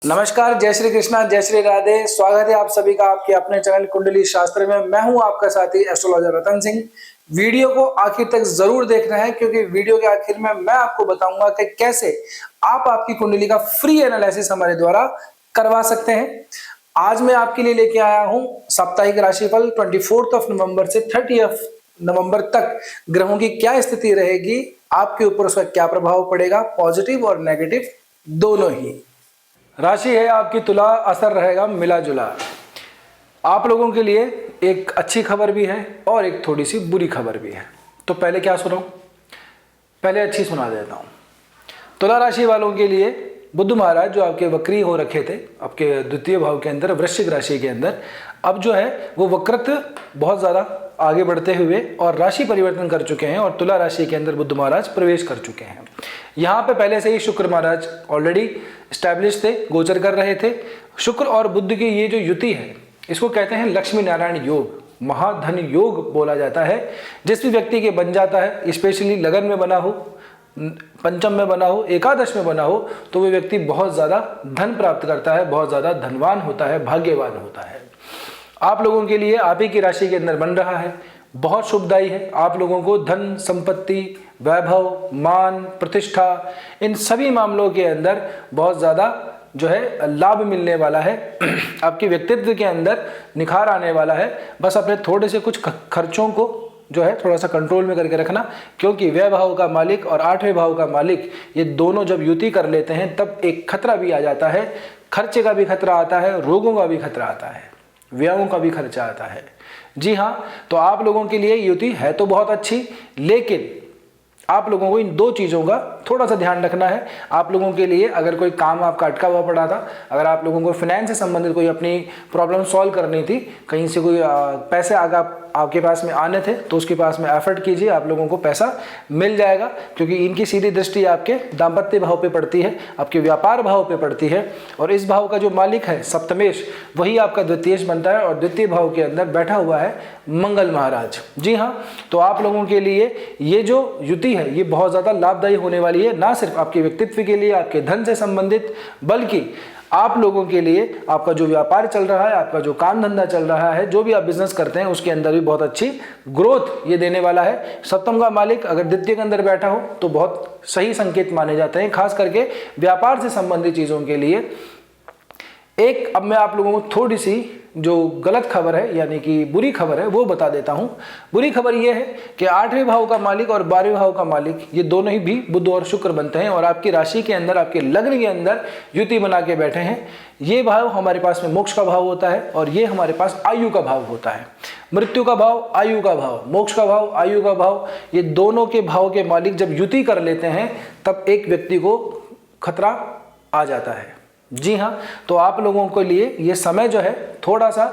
नमस्कार, जय श्री कृष्णा, जय श्री राधे। स्वागत है आप सभी का आपके अपने चैनल कुंडली शास्त्र में। मैं हूं आपका साथी एस्ट्रोलॉजर रतन सिंह। वीडियो को आखिर तक जरूर देखना है क्योंकि वीडियो के आखिर में मैं आपको बताऊंगा कि कैसे आप आपकी कुंडली का फ्री एनालिसिस हमारे द्वारा करवा सकते हैं। आज मैं आपके लिए लेके आया हूं साप्ताहिक राशिफल 24 नवंबर से 30 नवंबर तक ग्रहों की क्या स्थिति रहेगी, आपके ऊपर उसका क्या प्रभाव पड़ेगा, पॉजिटिव और नेगेटिव दोनों ही। राशि है आपकी तुला, असर रहेगा मिला जुला। आप लोगों के लिए एक अच्छी खबर भी है और एक थोड़ी सी बुरी खबर भी है। तो पहले क्या सुनाऊं? पहले अच्छी सुना देता हूं। तुला राशि वालों के लिए बुध महाराज जो आपके वक्री हो रखे थे आपके द्वितीय भाव के अंदर, वृश्चिक राशि के अंदर, अब जो है वो वक्रत बहुत ज़्यादा आगे बढ़ते हुए और राशि परिवर्तन कर चुके हैं और तुला राशि के अंदर बुध महाराज प्रवेश कर चुके हैं। यहाँ पे पहले से ही शुक्र महाराज ऑलरेडी स्टैब्लिश थे, गोचर कर रहे थे। शुक्र और बुध की ये जो युति है इसको कहते हैं लक्ष्मी नारायण योग, महाधन योग बोला जाता है। जिस भी व्यक्ति के बन जाता है, स्पेशली लगन में बना हो, पंचम में बना हो, एकादश में बना हो, तो वो व्यक्ति बहुत ज़्यादा धन प्राप्त करता है, बहुत ज़्यादा धनवान होता है, भाग्यवान होता है। आप लोगों के लिए आप ही की राशि के अंदर बन रहा है, बहुत शुभदायी है। आप लोगों को धन, संपत्ति, वैभव, मान, प्रतिष्ठा, इन सभी मामलों के अंदर बहुत ज़्यादा जो है लाभ मिलने वाला है। आपके व्यक्तित्व के अंदर निखार आने वाला है। बस अपने थोड़े से कुछ खर्चों को जो है थोड़ा सा कंट्रोल में करके रखना, क्योंकि व्यय भाव का मालिक और 8वें भाव का मालिक ये दोनों जब युति कर लेते हैं तब एक खतरा भी आ जाता है। खर्चे का भी खतरा आता है, रोगों का भी खतरा आता है, व्ययों का भी खर्चा आता है। जी हाँ, तो आप लोगों के लिए युति है तो बहुत अच्छी, लेकिन आप लोगों को इन दो चीज़ों का थोड़ा सा ध्यान रखना है। आप लोगों के लिए अगर कोई काम आपका अटका हुआ पड़ा था, अगर आप लोगों को फाइनेंस से संबंधित कोई अपनी प्रॉब्लम सॉल्व करनी थी, कहीं से कोई पैसे आपके पास में आने थे, तो उसके पास में एफर्ट कीजिए, आप लोगों को पैसा मिल जाएगा। क्योंकि इनकी सीधी दृष्टि आपके दाम्पत्य भाव पे पड़ती है, आपके व्यापार भाव पे पड़ती है, और इस भाव का जो मालिक है सप्तमेश, वही आपका द्वितीयेश बनता है और द्वितीय भाव के अंदर बैठा हुआ है मंगल महाराज। जी हाँ, तो आप लोगों के लिए ये जो युति है ये बहुत ज़्यादा लाभदायी होने वाली है, ना सिर्फ आपके व्यक्तित्व के लिए, आपके धन से संबंधित, बल्कि आप लोगों के लिए आपका जो व्यापार चल रहा है, आपका जो काम धंधा चल रहा है, जो भी आप बिजनेस करते हैं उसके अंदर भी बहुत अच्छी ग्रोथ ये देने वाला है। सप्तम का मालिक अगर द्वितीय के अंदर बैठा हो तो बहुत सही संकेत माने जाते हैं, खास करके व्यापार से संबंधित चीज़ों के लिए। एक अब मैं आप लोगों को थोड़ी सी जो गलत खबर है यानी कि बुरी खबर है वो बता देता हूं। बुरी खबर ये है कि 8वें भाव का मालिक और 12वें भाव का मालिक ये दोनों ही भी बुध और शुक्र बनते हैं और आपकी राशि के अंदर, आपके लग्न के अंदर युति बना के बैठे हैं। ये भाव हमारे पास में मोक्ष का भाव होता है और ये हमारे पास आयु का भाव होता है। मृत्यु का भाव, आयु का भाव, मोक्ष का भाव, आयु का भाव, ये दोनों के भाव के मालिक जब युति कर लेते हैं तब एक व्यक्ति को खतरा आ जाता है। जी हाँ, तो आप लोगों के लिए ये समय जो है थोड़ा सा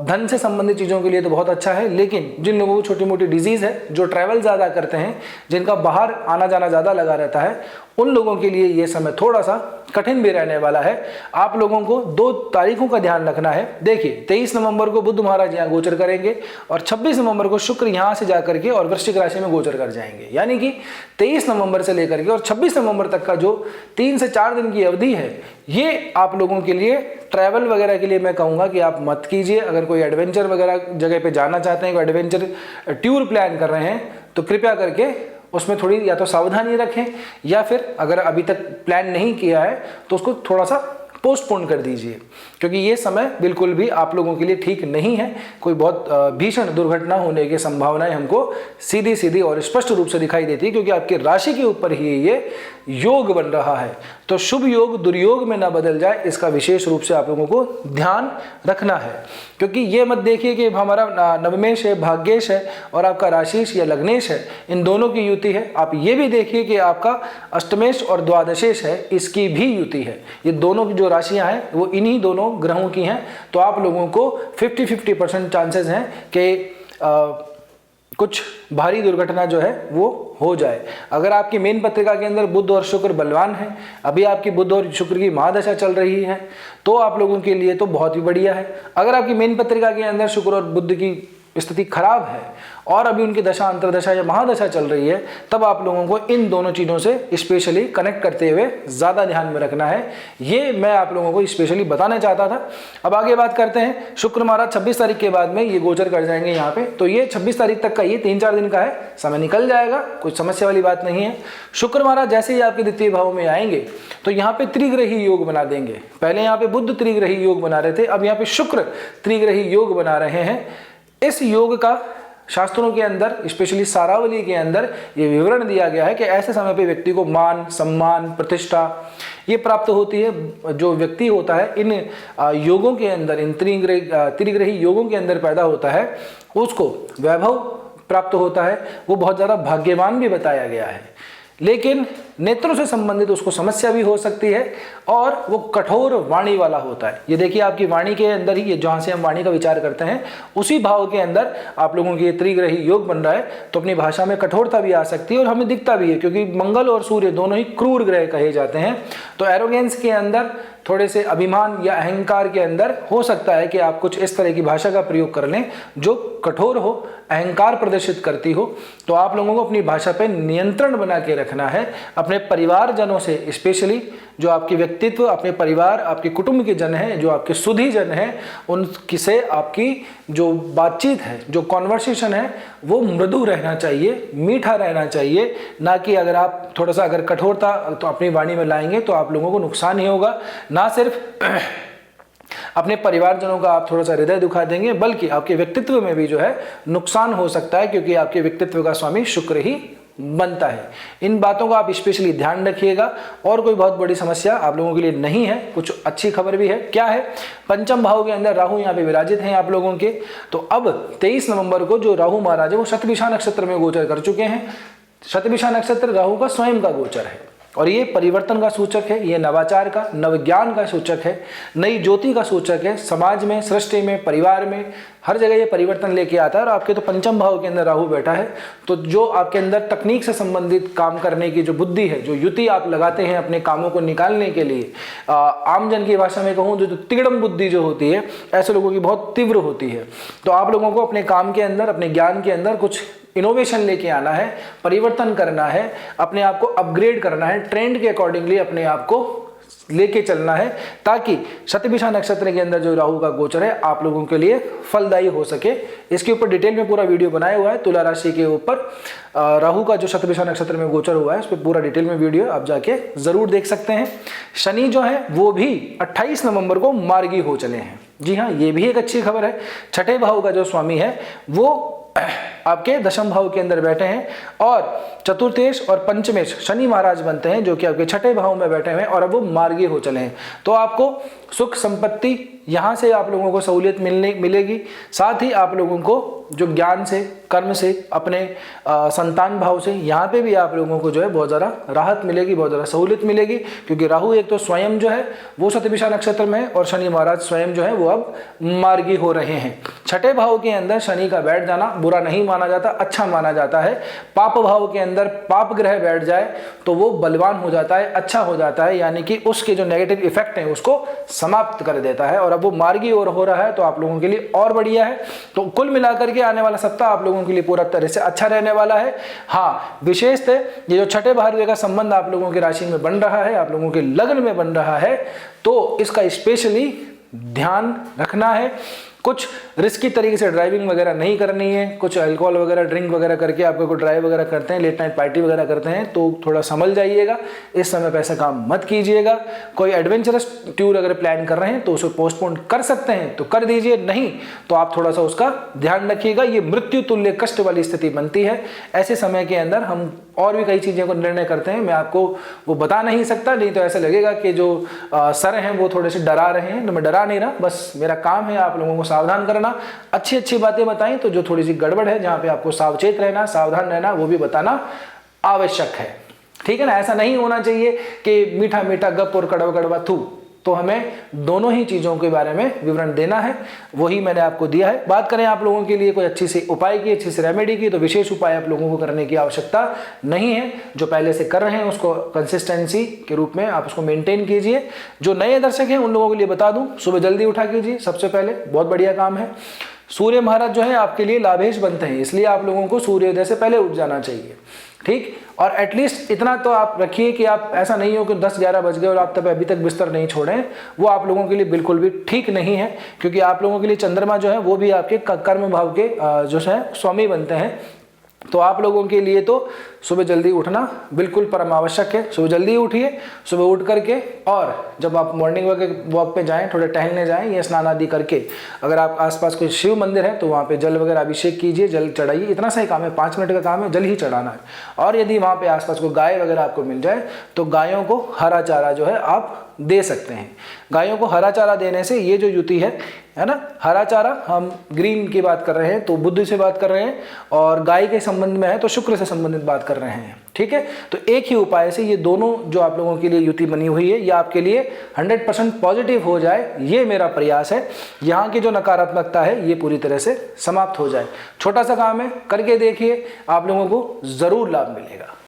धन से संबंधित चीज़ों के लिए तो बहुत अच्छा है, लेकिन जिन लोगों को छोटी मोटी डिजीज़ है, जो ट्रैवल ज़्यादा करते हैं, जिनका बाहर आना जाना ज़्यादा लगा रहता है, उन लोगों के लिए ये समय थोड़ा सा कठिन भी रहने वाला है। आप लोगों को 2 तारीखों का ध्यान रखना है। देखिए, 23 नवंबर को बुध महाराज यहाँ गोचर करेंगे और 26 नवंबर को शुक्र यहाँ से जा करके और वृश्चिक राशि में गोचर कर जाएंगे। यानी कि 23 नवंबर से लेकर के और 26 नवंबर तक का जो 3 से 4 दिन की अवधि है, ये आप लोगों के लिए ट्रैवल वगैरह के लिए मैं कहूँगा कि आप मत कीजिए। अगर कोई एडवेंचर वगैरह जगह पे जाना चाहते हैं, कोई एडवेंचर टूर प्लान कर रहे हैं, तो कृपया करके उसमें थोड़ी या तो सावधानी रखें, या फिर अगर अभी तक प्लान नहीं किया है तो उसको थोड़ा सा पोस्टपोन कर दीजिए, क्योंकि ये समय बिल्कुल भी आप लोगों के लिए ठीक नहीं है। कोई बहुत भीषण दुर्घटना होने की संभावनाएं हमको सीधी सीधी और स्पष्ट रूप से दिखाई देती है, क्योंकि आपकी राशि के ऊपर ही ये योग बन रहा है। तो शुभ योग दुर्योग में ना बदल जाए, इसका विशेष रूप से आप लोगों को ध्यान रखना है। क्योंकि ये मत देखिए कि हमारा नवमेश है, भाग्येश है और आपका राशिश या लग्नेश है, इन दोनों की युति है। आप ये भी देखिए कि आपका अष्टमेश और द्वादशेश है, इसकी भी युति है। ये दोनों की जो राशियां हैं वो इन्हीं दोनों ग्रहों की हैं। तो आप लोगों को 50-50% चांसेस हैं कि कुछ भारी दुर्घटना जो है वो हो जाए। अगर आपकी मेन पत्रिका के अंदर बुध और शुक्र बलवान है, अभी आपकी बुध और शुक्र की महादशा चल रही है, तो आप लोगों के लिए तो बहुत ही बढ़िया है। अगर आपकी मेन पत्रिका के अंदर शुक्र और बुध की स्थिति खराब है और अभी उनकी दशा अंतरदशा या महादशा चल रही है, तब आप लोगों को इन दोनों चीज़ों से स्पेशली कनेक्ट करते हुए ज़्यादा ध्यान में रखना है। ये मैं आप लोगों को स्पेशली बताना चाहता था। अब आगे बात करते हैं। शुक्र महाराज 26 तारीख के बाद में ये गोचर कर जाएंगे यहाँ पे, तो ये 26 तारीख तक का ये 3-4 दिन का है, समय निकल जाएगा, कुछ समस्या वाली बात नहीं है। शुक्र महाराज जैसे ही आपके द्वितीय भाव में आएंगे तो यहाँ पे त्रिग्रही योग बना देंगे। पहले यहाँ पे बुध त्रिग्रही योग बना रहे थे, अब यहाँ पे शुक्र त्रिग्रही योग बना रहे हैं। इस योग का शास्त्रों के अंदर, स्पेशली सारावली के अंदर ये विवरण दिया गया है कि ऐसे समय पे व्यक्ति को मान, सम्मान, प्रतिष्ठा ये प्राप्त होती है। जो व्यक्ति होता है इन योगों के अंदर, इन त्रिग्रही योगों के अंदर पैदा होता है, उसको वैभव प्राप्त होता है, वो बहुत ज़्यादा भाग्यवान भी बताया गया है। लेकिन नेत्रों से संबंधित उसको समस्या भी हो सकती है और वो कठोर वाणी वाला होता है। ये देखिए आपकी वाणी के अंदर ही, ये जहाँ से हम वाणी का विचार करते हैं उसी भाव के अंदर आप लोगों की ये त्रिग्रही योग बन रहा है, तो अपनी भाषा में कठोरता भी आ सकती है और हमें दिखता भी है, क्योंकि मंगल और सूर्य दोनों ही क्रूर ग्रह कहे जाते हैं। तो एरोगेंस के अंदर, थोड़े से अभिमान या अहंकार के अंदर हो सकता है कि आप कुछ इस तरह की भाषा का प्रयोग कर लें जो कठोर हो, अहंकार प्रदर्शित करती हो। तो आप लोगों को अपनी भाषा पे नियंत्रण बना के रखना है। अपने परिवारजनों से, स्पेशली जो आपके व्यक्तित्व, अपने परिवार, आपके कुटुंब के जन हैं, जो आपके सुधी जन हैं, उनकी से आपकी जो बातचीत है, जो कॉन्वर्सेशन है, वो मृदु रहना चाहिए, मीठा रहना चाहिए। ना कि अगर आप थोड़ा सा अगर कठोरता तो अपनी वाणी में लाएंगे तो आप लोगों को नुकसान ही होगा। ना सिर्फ अपने परिवारजनों का आप थोड़ा सा हृदय दुखा देंगे, बल्कि आपके व्यक्तित्व में भी जो है नुकसान हो सकता है, क्योंकि आपके व्यक्तित्व का स्वामी शुक्र ही बनता है। इन बातों का आप स्पेशली ध्यान रखिएगा। और कोई बहुत बड़ी समस्या आप लोगों के लिए नहीं है। कुछ अच्छी खबर भी है। क्या है? पंचम भाव के अंदर राहु यहाँ पे विराजित हैं आप लोगों के। तो अब 23 नवंबर को जो राहु महाराज है वो शतभिषा नक्षत्र में गोचर कर चुके हैं। शतभिषा नक्षत्र राहु का स्वयं का गोचर है और ये परिवर्तन का सूचक है, ये नवाचार का, नवज्ञान का सूचक है, नई ज्योति का सूचक है। समाज में, सृष्टि में, परिवार में, हर जगह ये परिवर्तन लेके आता है। और आपके तो पंचम भाव के अंदर राहु बैठा है, तो जो आपके अंदर तकनीक से संबंधित काम करने की जो बुद्धि है, जो युति आप लगाते हैं अपने कामों को निकालने के लिए, आम जन की भाषा में कहूँ जो तिगड़म बुद्धि जो होती है, ऐसे लोगों की बहुत तीव्र होती है। तो आप लोगों को अपने काम के अंदर, अपने ज्ञान के अंदर कुछ इनोवेशन लेके आना है, परिवर्तन करना है, अपने आप को अपग्रेड करना है, ट्रेंड के अकॉर्डिंगली अपने आप को लेके चलना है, ताकि शतभिषा नक्षत्र के अंदर जो राहु का गोचर है आप लोगों के लिए फलदायी हो सके। इसके ऊपर डिटेल में पूरा वीडियो बनाया हुआ है। तुला राशि के ऊपर राहु का जो शतभिषा नक्षत्र में गोचर हुआ है उस पर पूरा डिटेल में वीडियो आप जाके जरूर देख सकते हैं। शनि जो है वो भी 28 नवंबर को मार्गी हो चले हैं। जी हाँ, ये भी एक अच्छी खबर है। छठे भाव का जो स्वामी है वो आपके दशम भाव के अंदर बैठे हैं और चतुर्थेश और पंचमेश शनि महाराज बनते हैं, जो कि आपके छठे भाव में बैठे हुए हैं और अब वो मार्गी हो चले हैं। तो आपको सुख संपत्ति यहाँ से आप लोगों को सहूलियत मिलेगी। साथ ही आप लोगों को जो ज्ञान से, कर्म से, अपने संतान भाव से, यहाँ पे भी आप लोगों को जो है बहुत ज़्यादा राहत मिलेगी, बहुत ज़्यादा सहूलियत मिलेगी। क्योंकि राहु एक तो स्वयं जो है वो शतभिषा नक्षत्र में है और शनि महाराज स्वयं जो है वो अब मार्गी हो रहे हैं। छठे भाव के अंदर शनि का बैठ जाना बुरा नहीं माना जाता, अच्छा माना जाता है। पाप भाव के अंदर पाप ग्रह बैठ जाए तो वो बलवान हो जाता है, अच्छा हो जाता है, यानी कि उसके जो नेगेटिव इफेक्ट हैं उसको समाप्त कर देता है। और अब वो मार्गी और हो रहा है तो आप लोगों के लिए और बढ़िया है। तो कुल मिलाकर के आने वाला सप्ताह आप लोगों के लिए पूरा तरह से अच्छा रहने वाला है। हाँ, विशेषतः ये जो छठे भाव का संबंध आप लोगों की राशि में बन रहा है, आप लोगों के लग्न में बन रहा है, तो इसका स्पेशली ध्यान रखना है। कुछ रिस्की तरीके से ड्राइविंग वगैरह नहीं करनी है। कुछ अल्कोहल वगैरह, ड्रिंक वगैरह करके आपको कोई ड्राइव वगैरह करते हैं, लेट नाइट पार्टी वगैरह करते हैं, तो थोड़ा संभल जाइएगा। इस समय पे ऐसा काम मत कीजिएगा। कोई एडवेंचरस टूर अगर प्लान कर रहे हैं तो उसे पोस्टपोन कर सकते हैं तो कर दीजिए, नहीं तो आप थोड़ा सा उसका ध्यान रखिएगा। ये मृत्यु तुल्य कष्ट वाली स्थिति बनती है। ऐसे समय के अंदर हम और भी कई चीज़ों को निर्णय करते हैं, मैं आपको वो बता नहीं सकता, नहीं तो ऐसा लगेगा कि जो सर हैं वो थोड़े से डरा रहे हैं। तो मैं डरा नहीं रहा, बस मेरा काम है आप लोगों को सावधान करना, अच्छी अच्छी बातें बताएं। तो जो थोड़ी सी गड़बड़ है, जहां पे आपको सावचेत रहना, सावधान रहना, वो भी बताना आवश्यक है। ठीक है ना? ऐसा नहीं होना चाहिए कि मीठा मीठा गप और कड़वा कड़वा थू। तो हमें दोनों ही चीज़ों के बारे में विवरण देना है, वही मैंने आपको दिया है। बात करें आप लोगों के लिए कोई अच्छी सी उपाय की, अच्छी सी रेमेडी की, तो विशेष उपाय आप लोगों को करने की आवश्यकता नहीं है। जो पहले से कर रहे हैं उसको कंसिस्टेंसी के रूप में आप उसको मेंटेन कीजिए। जो नए दर्शक हैं उन लोगों के लिए बता दूं, सुबह जल्दी उठा कीजिए, सबसे पहले बहुत बढ़िया काम है। सूर्य महाराज जो है आपके लिए लाभेश बनते हैं, इसलिए आप लोगों को सूर्योदय से पहले उठ जाना चाहिए, ठीक। और एटलीस्ट इतना तो आप रखिए कि आप ऐसा नहीं हो कि 10-11 बज गए और आप तब अभी तक बिस्तर नहीं छोड़े, वो आप लोगों के लिए बिल्कुल भी ठीक नहीं है, क्योंकि आप लोगों के लिए चंद्रमा जो है वो भी आपके कर्म भाव के जो है स्वामी बनते हैं। तो आप लोगों के लिए तो सुबह जल्दी उठना बिल्कुल परम आवश्यक है। सुबह जल्दी उठिए, सुबह उठ करके और जब आप मॉर्निंग वॉक पे जाएं, थोड़े टहलने जाएं या स्नान आदि करके, अगर आप आसपास कोई शिव मंदिर है तो वहाँ पे जल वगैरह अभिषेक कीजिए, जल चढ़ाइए। इतना सा ही काम है, 5 मिनट का काम है, जल ही चढ़ाना है। और यदि वहाँ पे आसपास कोई गाय वगैरह आपको मिल जाए तो गायों को हरा चारा जो है आप दे सकते हैं। गायों को हरा चारा देने से ये जो युति है ना, हरा चारा, हम ग्रीन की बात कर रहे हैं तो बुध से बात कर रहे हैं, और गाय के संबंध में है तो शुक्र से संबंधित बात कर रहे हैं, ठीक है। तो एक ही उपाय से ये दोनों जो आप लोगों के लिए युति बनी हुई है, ये आपके लिए 100% पॉजिटिव हो जाए, ये मेरा प्रयास है। यहाँ की जो नकारात्मकता है ये पूरी तरह से समाप्त हो जाए। छोटा सा काम है, करके देखिए, आप लोगों को जरूर लाभ मिलेगा।